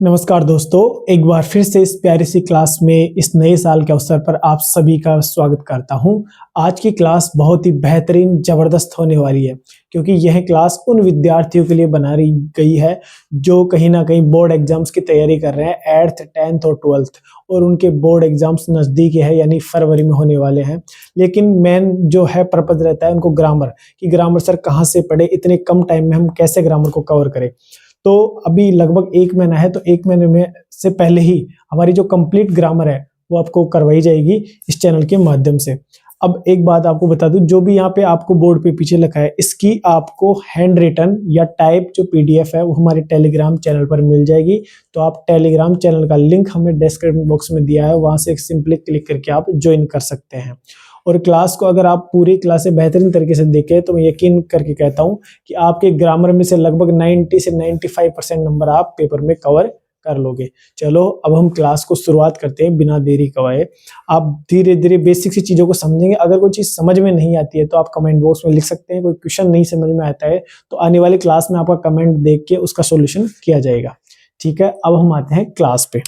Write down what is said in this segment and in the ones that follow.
नमस्कार दोस्तों, एक बार फिर से इस प्यारी सी क्लास में इस नए साल के अवसर पर आप सभी का स्वागत करता हूं। आज की क्लास बहुत ही बेहतरीन ज़बरदस्त होने वाली है क्योंकि यह क्लास उन विद्यार्थियों के लिए बना रही गई है जो कहीं ना कहीं बोर्ड एग्जाम्स की तैयारी कर रहे हैं 8th 10th और 12th और उनके बोर्ड एग्जाम्स नज़दीक है यानी फरवरी में होने वाले हैं। लेकिन मेन जो है पर्पज़ रहता है उनको ग्रामर कि ग्रामर सर कहाँ से पढ़े, इतने कम टाइम में हम कैसे ग्रामर को कवर करें। तो अभी लगभग 1 महीना है, तो 1 महीने में से पहले ही हमारी जो कंप्लीट ग्रामर है वो आपको करवाई जाएगी इस चैनल के माध्यम से। अब एक बात आपको बता दूं, जो भी यहाँ पे आपको बोर्ड पे पीछे लिखा है इसकी आपको हैंड रिटन या टाइप जो पीडीएफ है वो हमारे टेलीग्राम चैनल पर मिल जाएगी। तो आप टेलीग्राम चैनल का लिंक हमें डिस्क्रिप्शन बॉक्स में दिया है, वहां से सिंपली क्लिक करके आप ज्वाइन कर सकते हैं। और क्लास को अगर आप पूरी क्लास से बेहतरीन तरीके से देखें तो मैं यकीन करके कहता हूं कि आपके ग्रामर में से लगभग 90 से 95% नंबर आप पेपर में कवर कर लोगे। चलो अब हम क्लास को शुरुआत करते हैं बिना देरी करवाए। आप धीरे धीरे बेसिक सी चीज़ों को समझेंगे। अगर कोई चीज़ समझ में नहीं आती है तो आप कमेंट बॉक्स में लिख सकते हैं। कोई क्वेश्चन नहीं समझ में आता है तो आने वाली क्लास में आपका कमेंट देख के उसका सोल्यूशन किया जाएगा। ठीक है, अब हम आते हैं क्लास पे।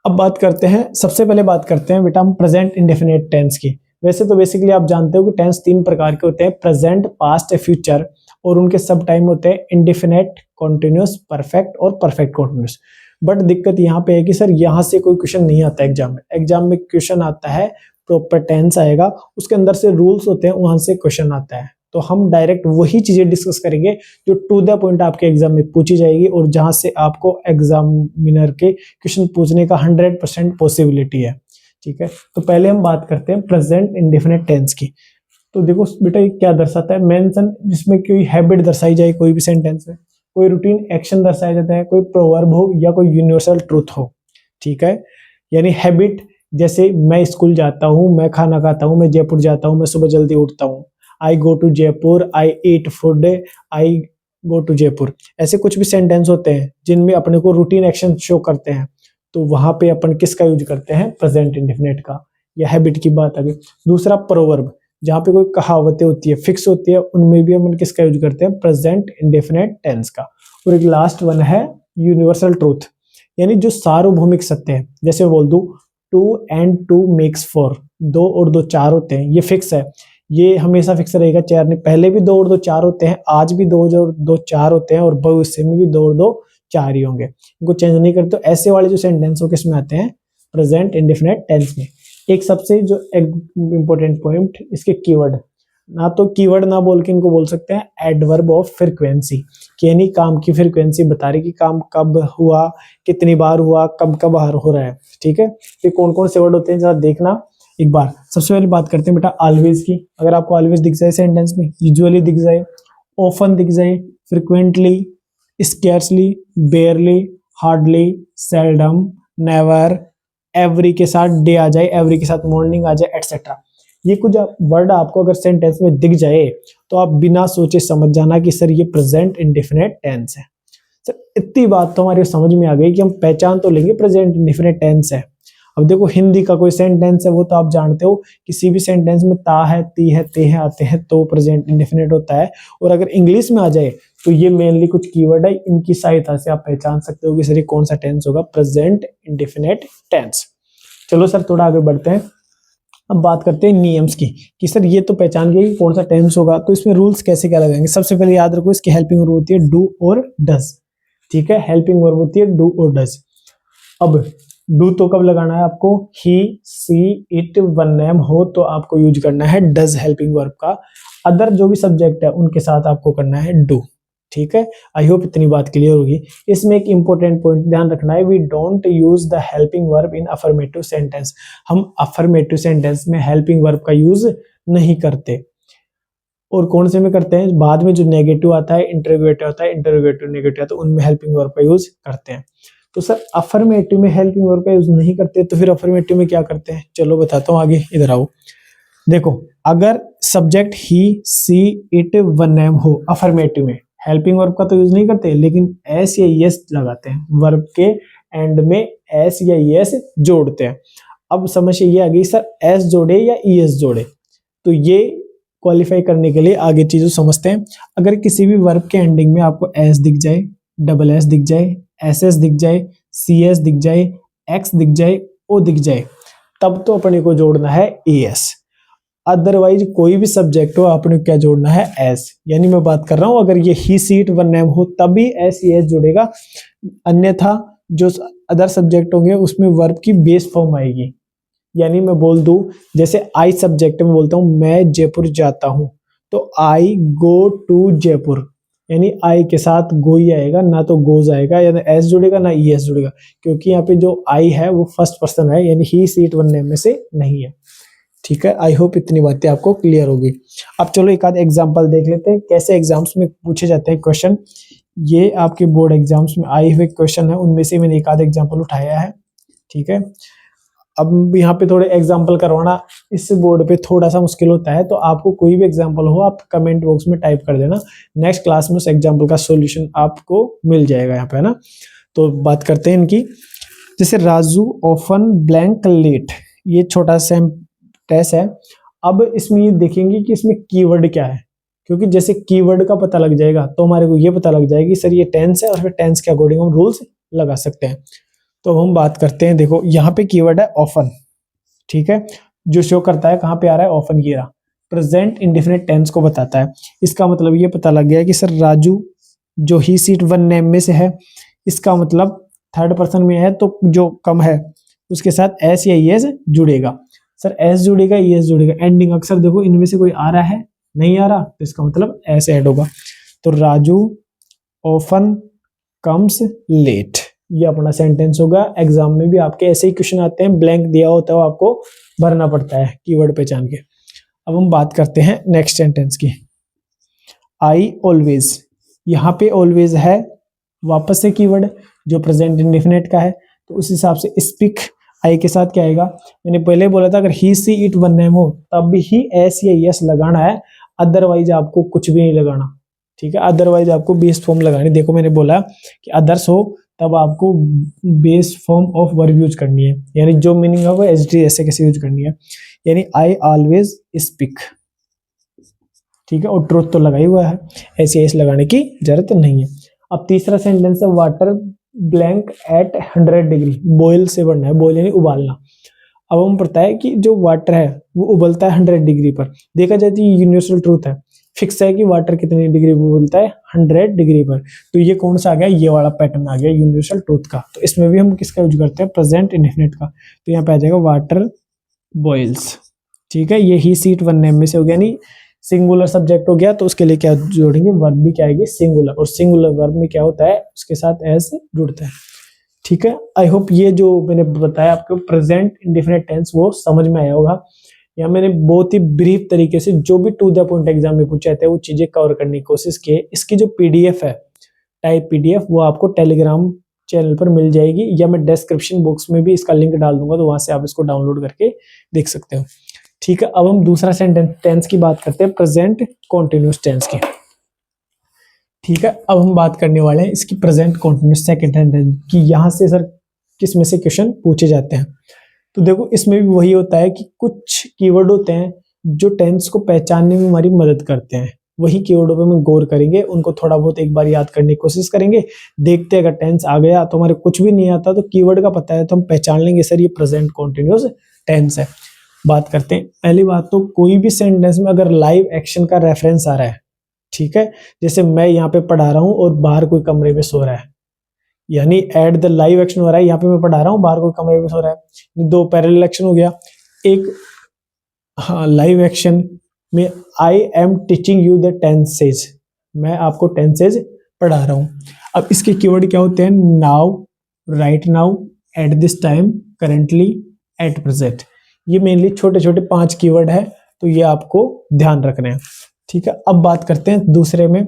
अब बात करते हैं, सबसे पहले बात करते हैं बेटा हम प्रेजेंट इंडेफिनिट टेंस की। वैसे तो बेसिकली आप जानते हो कि टेंस 3 प्रकार के होते हैं, प्रेजेंट, पास्ट, फ्यूचर, और उनके सब टाइम होते हैं इंडेफिनिट, कॉन्टिन्यूस, परफेक्ट और परफेक्ट कॉन्टिन्यूस। बट दिक्कत यहाँ पे है कि सर यहाँ से कोई क्वेश्चन नहीं आता एग्जाम में। एग्जाम में क्वेश्चन आता है प्रॉपर टेंस आएगा, उसके अंदर से रूल्स होते हैं, वहां से क्वेश्चन आता है। तो हम डायरेक्ट वही चीजें डिस्कस करेंगे जो टू द पॉइंट आपके एग्जाम में पूछी जाएगी और जहां से आपको एग्जामिनर के क्वेश्चन पूछने का 100% पॉसिबिलिटी है। ठीक है, तो पहले हम बात करते हैं प्रेजेंट इंडेफिनिट टेंस की। तो देखो बेटा ये क्या दर्शाता है, मेंशन, जिसमें कोई हैबिट दर्शाई जाए कोई भी सेंटेंस में, कोई रूटीन एक्शन दर्शाया जाता है, कोई प्रोवर्ब हो या कोई यूनिवर्सल ट्रूथ हो। ठीक है, यानी हैबिट जैसे मैं स्कूल जाता हूँ, मैं खाना खाता हूँ, मैं जयपुर जाता हूँ, मैं सुबह जल्दी उठता हूँ, I go to Jaipur, I eat food, I go to Jaipur. ऐसे कुछ भी सेंटेंस होते हैं जिनमें अपने को रूटीन एक्शन शो करते हैं, तो वहां पे अपन किसका यूज करते हैं, प्रेजेंट इंडेफिनिट का, या हैबिट की बात आ गई। दूसरा प्रोवर्ब, जहां पे कोई कहावतें होती है, फिक्स होती है, उनमें भी अपन किसका यूज करते हैं, प्रेजेंट इंडेफिनिट टेंस का। और एक लास्ट वन है यूनिवर्सल ट्रूथ, यानी जो सार्वभौमिक सत्य है। जैसे बोल दूं 2 and 2 makes 4, 2 और 2 4 होते हैं, ये फिक्स है, ये हमेशा फिक्स रहेगा। चार ने पहले भी 2 और 2 4 होते हैं, आज भी 2 और 2 4 होते हैं, और भविष्य में भी 2 और 2 4 ही होंगे, इनको चेंज नहीं करते। तो ऐसे वाले जो सेंटेंस हो किसमें आते हैं, प्रेजेंट इंडेफिनिट टेंस में। एक सबसे जो इंपॉर्टेंट पॉइंट, इसके कीवर्ड, ना तो कीवर्ड ना बोल के इनको बोल सकते हैं एडवर्ब ऑफ फ्रीक्वेंसी, कि यानी काम की फ्रीक्वेंसी बता रही कि काम कब हुआ, कितनी बार हुआ, कब कब हो रहा है। ठीक है, ये कौन कौन से वर्ड होते हैं जरा देखना एक बार। सबसे पहले बात करते हैं बेटा ऑलवेज की। अगर आपको ऑलवेज दिख जाए सेंटेंस में, यूजुअली दिख जाए, ऑफन दिख जाए, frequently, scarcely, बेयरली, hardly, seldom, never, every के साथ डे आ जाए, एवरी के साथ मॉर्निंग आ जाए, एटसेट्रा। ये कुछ वर्ड आपको अगर सेंटेंस में दिख जाए तो आप बिना सोचे समझ जाना कि सर ये प्रेजेंट इंडेफिनिट टेंस है। सर इतनी बात तो हमारी समझ में आ गई कि हम पहचान तो लेंगे प्रेजेंट इंडेफिनिट टेंस है। अब देखो हिंदी का कोई सेंटेंस है वो तो आप जानते हो, किसी भी सेंटेंस में ता है, ती है, ते हैं आते हैं तो प्रेजेंट इंडेफिनिट होता है। और अगर इंग्लिश में आ जाए तो ये मेनली कुछ कीवर्ड है, इनकी सहायता से आप पहचान सकते हो कि सर ये कौन सा टेंस होगा, प्रेजेंट इंडेफिनिट टेंस। चलो सर थोड़ा आगे बढ़ते हैं। अब बात करते हैं नियम्स की, कि सर ये तो पहचान गए कि कौन सा टेंस होगा, तो इसमें रूल्स कैसे क्या लगाएंगे। सबसे पहले याद रखो इसकी हेल्पिंग वर्ब होती है डू और डज। ठीक है, हेल्पिंग वर्ब होती है डू और डज। अब डू तो कब लगाना है आपको, ही, सी, इट, वन नेम हो तो आपको यूज करना है डज हेल्पिंग वर्ब का। अदर जो भी सब्जेक्ट है उनके साथ आपको करना है डू। ठीक है, आई होप इतनी बात क्लियर होगी। इसमें एक इंपॉर्टेंट पॉइंट ध्यान रखना है, we don't use the helping verb in affirmative sentence. हम अफर्मेटिव सेंटेंस में हेल्पिंग वर्ब का यूज नहीं करते। और कौन से में करते हैं, बाद में जो नेगेटिव आता है, इंटरोगेटिव आता है, इंटरोगेटिव नेगेटिव आता है, उनमें हेल्पिंग वर्ब का यूज करते हैं। तो सर अफर्मेटिव में हेल्पिंग वर्ब का यूज नहीं करते, तो फिर अफर्मेटिव में क्या करते हैं, चलो बताता हूँ, आगे इधर आओ। देखो अगर subject he, she, it, one name हो अफर्मेटिव में, हेल्पिंग वर्ब का तो यूज नहीं करते, लेकिन एस या यस लगाते हैं, वर्ब के एंड में एस या यस जोड़ते हैं। अब समस्या ये आ गई सर एस जोड़े या ईएस जोड़े, तो ये क्वालिफाई करने के लिए आगे चीजों समझते हैं। अगर किसी भी वर्ब के एंडिंग में आपको एस दिख जाए, डबल एस दिख जाए, एस एस दिख जाए, सी एस दिख जाए, एक्स दिख जाए, ओ दिख जाए, तब तो अपने को जोड़ना है ए एस। अदरवाइज कोई भी सब्जेक्ट हो आपने क्या जोड़ना है एस। यानी मैं बात कर रहा हूं अगर ये ही सीट वन नेम हो तभी एस ई एस जुड़ेगा, अन्यथा जो अदर सब्जेक्ट होंगे उसमें वर्ब की बेस फॉर्म आएगी। यानी मैं बोल दूं जैसे आई सब्जेक्ट में बोलता हूं मैं जयपुर जाता हूं, तो आई गो टू जयपुर, यानी आई के साथ गो ही आएगा, ना तो गोज आएगा, या एस जुड़ेगा ना ई एस जुड़ेगा, क्योंकि यहाँ पे जो आई है वो फर्स्ट पर्सन है, यानी ही सीट वन नेम में से नहीं है। ठीक है, आई होप इतनी बातें आपको क्लियर होगी। अब चलो एक आध एग्जांपल देख लेते हैं कैसे एग्जाम्स में पूछे जाते हैं क्वेश्चन। ये आपके बोर्ड एग्जाम्स में आए हुए क्वेश्चन है, उनमें से मैंने एक आध एग्जांपल उठाया है। ठीक है, अब यहाँ पे थोड़े एग्जांपल करवाना इस बोर्ड पे थोड़ा सा मुश्किल होता है, तो आपको कोई भी एग्जांपल हो आप कमेंट बॉक्स में टाइप कर देना, नेक्स्ट क्लास में उस एग्जांपल का सॉल्यूशन आपको मिल जाएगा यहाँ पे, है ना। तो बात करते हैं इनकी। जैसे राजू ऑफन ब्लैंक लेट, ये छोटा सा टेस्ट है। अब इसमें ये देखेंगे कि इसमें कीवर्ड क्या है, क्योंकि जैसे कीवर्ड का पता लग जाएगा तो हमारे को ये पता लग जाएगा कि सर ये टेंस है, और फिर टेंस के अकॉर्डिंग हम रूल्स लगा सकते हैं। तो हम बात करते हैं, देखो यहाँ पे कीवर्ड है ऑफन। ठीक है, जो शो करता है कहाँ पे आ रहा है, ऑफन, ये रहा, प्रेजेंट इंडेफिनिट टेंस को बताता है। इसका मतलब ये पता लग गया कि सर राजू जो ही सीट वन नेम में से है, इसका मतलब थर्ड पर्सन में है, तो जो कम है उसके साथ एस या एस जुड़ेगा। सर एस जुड़ेगा, एस जुड़ेगा, एंडिंग अक्सर देखो इनमें से कोई आ रहा है, नहीं आ रहा, तो इसका मतलब एस ऐड होगा। तो राजू ऑफन कम्स लेट, ये अपना सेंटेंस होगा। एग्जाम में भी आपके ऐसे ही क्वेश्चन आते हैं, ब्लैंक दिया होता है, आपको भरना पड़ता है कीवर्ड पहचान के। अब हम बात करते हैं नेक्स्ट सेंटेंस की। आई ऑलवेज, यहाँ पे ऑलवेज है वापस से कीवर्ड जो प्रेजेंट इंडेफिनिट का है, तो उस हिसाब से स्पीक आई के साथ क्या आएगा, मैंने पहले बोला था अगर ही सी इट वन नेम हो तब भी ही एस या यस लगाना है, अदरवाइज आपको कुछ भी नहीं लगाना। ठीक है, अदरवाइज आपको बेस फॉर्म लगानी। देखो मैंने बोला कि अदर्स हो तब आपको base form of verb use करनी है, यानी जो मीनिंग है वो एस डी ऐसे कैसे यूज करनी है, यानी आई ऑलवेज स्पीक। ठीक है, और ट्रुथ तो लगा ही हुआ है, ऐसे एस लगाने की जरूरत नहीं है। अब तीसरा सेंटेंस है water blank at 100 degree, boil से बनना है, बॉयल यानी उबालना। अब हम पता है कि जो वाटर है वो उबलता है 100 डिग्री पर। देखा जाए तो ये यूनिवर्सल ट्रूथ है, फिक्स है कि वाटर कितनी डिग्री पर उबलता है, 100 डिग्री पर। तो ये कौन सा आ गया, ये वाला पैटर्न आ गया यूनिवर्सल ट्रूथ का। तो इसमें भी हम किसका यूज करते हैं, प्रेजेंट इंडेफिनिट का। तो यहाँ पे आ जाएगा वाटर बॉयल्स। ठीक है, ये ही सीट वन नेम में से हो गया, नहीं सिंगुलर सब्जेक्ट हो गया, तो उसके लिए क्या जोड़ेंगे, वर्ब भी क्या आएगी, सिंगुलर, और सिंगुलर वर्ब में क्या होता है उसके साथ एस जुड़ता है। ठीक है, आई होप ये जो मैंने बताया आपको प्रेजेंट इंडेफिनिट टेंस वो समझ में आया होगा। या मैंने बहुत ही ब्रीफ तरीके से जो भी टू द पॉइंट एग्जाम में पूछे थे वो चीजें कवर करने की कोशिश की। इसकी जो पीडीएफ है, टाइप पीडीएफ, वो आपको टेलीग्राम चैनल पर मिल जाएगी, या मैं डिस्क्रिप्शन बॉक्स में भी इसका लिंक डाल दूंगा, तो वहां से आप इसको डाउनलोड करके देख सकते हो। ठीक है, अब हम दूसरा सेंटेंस टेंस की बात करते हैं, प्रेजेंट कॉन्टिन्यूअस टेंस की। ठीक है, अब हम बात करने वाले हैं इसकी प्रेजेंट कॉन्टिन्यूअस सेकंड टेंस की। यहाँ से सर किस में से क्वेश्चन पूछे जाते हैं, तो देखो इसमें भी वही होता है कि कुछ कीवर्ड होते हैं जो टेंस को पहचानने में हमारी मदद करते हैं। वही कीवर्डों पे हम गौर करेंगे, उनको थोड़ा बहुत एक बार याद करने की कोशिश करेंगे, देखते अगर टेंस आ गया तो हमारे कुछ भी नहीं आता तो कीवर्ड का पता है तो हम पहचान लेंगे सर ये प्रेजेंट कॉन्टिन्यूअस टेंस है। बात करते हैं, पहली बात तो कोई भी सेंटेंस में अगर लाइव एक्शन का रेफरेंस आ रहा है, ठीक है, जैसे मैं यहाँ पे पढ़ा रहा हूँ और बाहर कोई कमरे में सो रहा है, यानी एट द लाइव एक्शन हो रहा है, यहाँ पे मैं पढ़ा रहा हूँ बाहर कोई कमरे में सो रहा है, दो पैरेलल एक्शन हो गया। एक हाँ लाइव एक्शन में आई am teaching you the tenses, मैं आपको टेंसेज पढ़ा रहा हूँ। अब इसके कीवर्ड क्या होते हैं, now, right now, at this time, currently, at present. ये मेनली छोटे छोटे 5 कीवर्ड है, तो ये आपको ध्यान रखना है। ठीक है, अब बात करते हैं दूसरे में,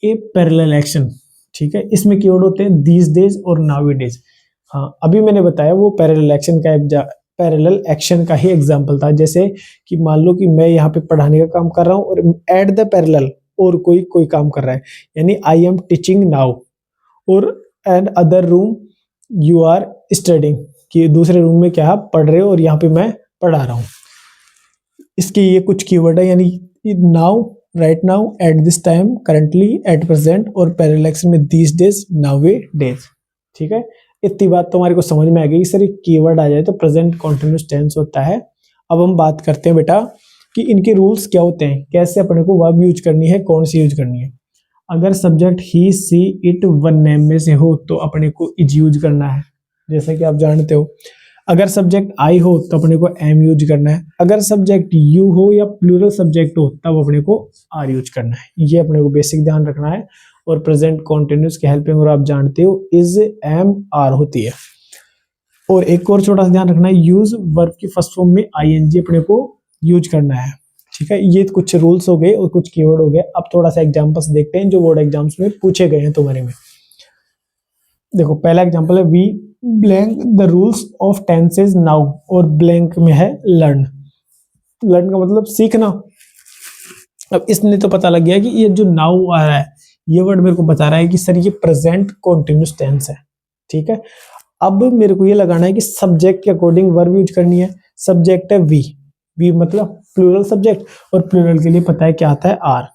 ए पैरेलल एक्शन। ठीक है, इसमें कीवर्ड होते हैं दीज डेज और नाउ डेज। हाँ, अभी मैंने बताया वो पैरेलल एक्शन का ही एग्जांपल था। जैसे कि मान लो कि मैं यहाँ पे पढ़ाने का काम कर रहा हूँ और एट द पैरेलल और कोई काम कर रहा है, यानी आई एम टीचिंग नाउ, और and other room you are studying, कि दूसरे रूम में क्या आप पढ़ रहे हो और यहाँ पे मैं पढ़ा रहा हूँ। इसके ये कुछ कीवर्ड है, यानी now, right now, at this time, currently, at present, और पैरेलल एक्शन में दीस डेज, नाउ डेज। ठीक है, इतनी बात तो हमारे को समझ में आ गई। सर एक कीवर्ड आ जाए तो प्रेजेंट कॉन्टिन्यूअस टेंस होता है। अब हम बात करते हैं बेटा कि इनके रूल्स क्या होते हैं, कैसे अपने को वर्ब यूज करनी है, कौन सी यूज करनी है। अगर subject he she it one name में से हो तो अपने को इज यूज करना है, जैसे कि आप जानते हो। अगर सब्जेक्ट आई हो तो अपने को एम यूज करना है। अगर सब्जेक्ट यू हो या प्लूरल सब्जेक्ट हो तब अपने को आर यूज करना है। ये अपने को बेसिक ध्यान रखना है। और प्रेजेंट कॉन्टिन्यूअस के हेल्पिंग और आप जानते हो इज एम आर होती है। और एक और छोटा सा ध्यान रखना है, यूज वर्ब की फर्स्ट फॉर्म में आईएनजी अपने को यूज करना है। ठीक है, ये कुछ रूल्स हो गए और कुछ कीवर्ड हो गए। अब थोड़ा सा एग्जांपल्स देखते हैं जो बोर्ड एग्जाम्स में पूछे गए हैं तुम्हारे में। देखो पहला एग्जांपल है we blank the rules of tenses now, और ब्लैंक में है लर्न। लर्न का मतलब सीखना। अब इसने तो पता लग गया कि ये जो नाउ आ रहा है ये वर्ड मेरे को बता रहा है कि सर ये प्रेजेंट कॉन्टिन्यूअस टेंस है। ठीक है, अब मेरे को ये लगाना है कि सब्जेक्ट के अकॉर्डिंग वर्ब यूज करनी है। सब्जेक्ट है वी, वी मतलब प्लूरल सब्जेक्ट, और प्लूरल के लिए पता है क्या आता है आर।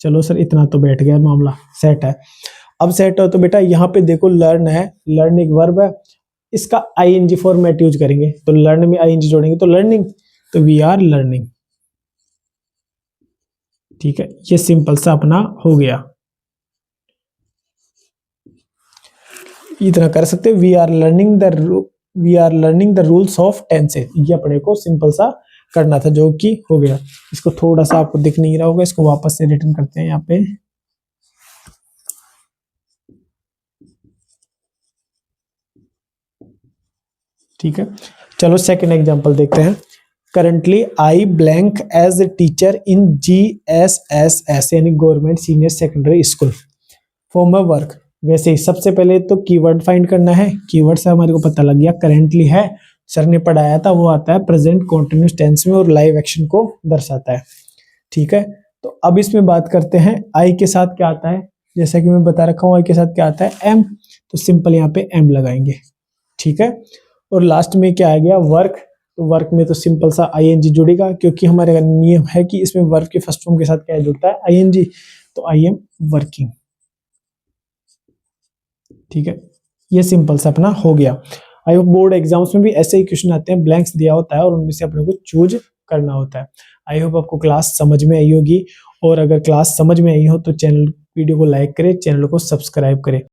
चलो सर इतना तो बैठ गया, मामला सेट है। अब सेट हो तो बेटा यहाँ पे देखो लर्न है, लर्न एक वर्ब है, इसका आईएनजी फॉर्मेट यूज करेंगे। तो लर्न में आईएनजी जोड़ेंगे तो लर्निंग, तो वी आर लर्निंग। ठीक है, ये सिंपल सा अपना हो गया। इतना कर सकते, we are learning the rules of tenses. ये अपने को सिंपल सा करना था जो कि हो गया। इसको थोड़ा सा आपको दिख नहीं रहा होगा, इसको वापस से रिटर्न करते हैं यहाँ पे। ठीक है, चलो सेकंड एग्जांपल देखते हैं। Currently I blank as a teacher in GSSS यानी government senior secondary school for my work. वैसे ही सबसे पहले तो कीवर्ड फाइंड करना है। कीवर्ड से हमारे को पता लग गया करंटली है, सर ने पढ़ाया था, वो आता है प्रेजेंट कॉन्टिन्यूअस टेंस में और लाइव एक्शन को दर्शाता है। ठीक है, तो अब इसमें बात करते हैं आई के साथ क्या आता है। जैसा कि मैं बता रखा हूँ आई के साथ क्या आता है एम, तो सिंपल यहाँ पे एम लगाएंगे। ठीक है, और लास्ट में क्या आ गया वर्क, तो वर्क में तो सिंपल सा आईएनजी जुड़ेगा, क्योंकि हमारे नियम है कि इसमें वर्क के फर्स्ट फॉर्म के साथ क्या जुड़ता है आईएनजी, तो आई एम वर्किंग। ठीक है, ये सिंपल सा अपना हो गया। आई होप बोर्ड एग्जाम्स में भी ऐसे ही क्वेश्चन आते हैं, ब्लैंक्स दिया होता है और उनमें से अपने को चूज करना होता है। आई होप आपको क्लास समझ में आई होगी, और अगर क्लास समझ में आई हो तो चैनल वीडियो को लाइक करें, चैनल को सब्सक्राइब करें।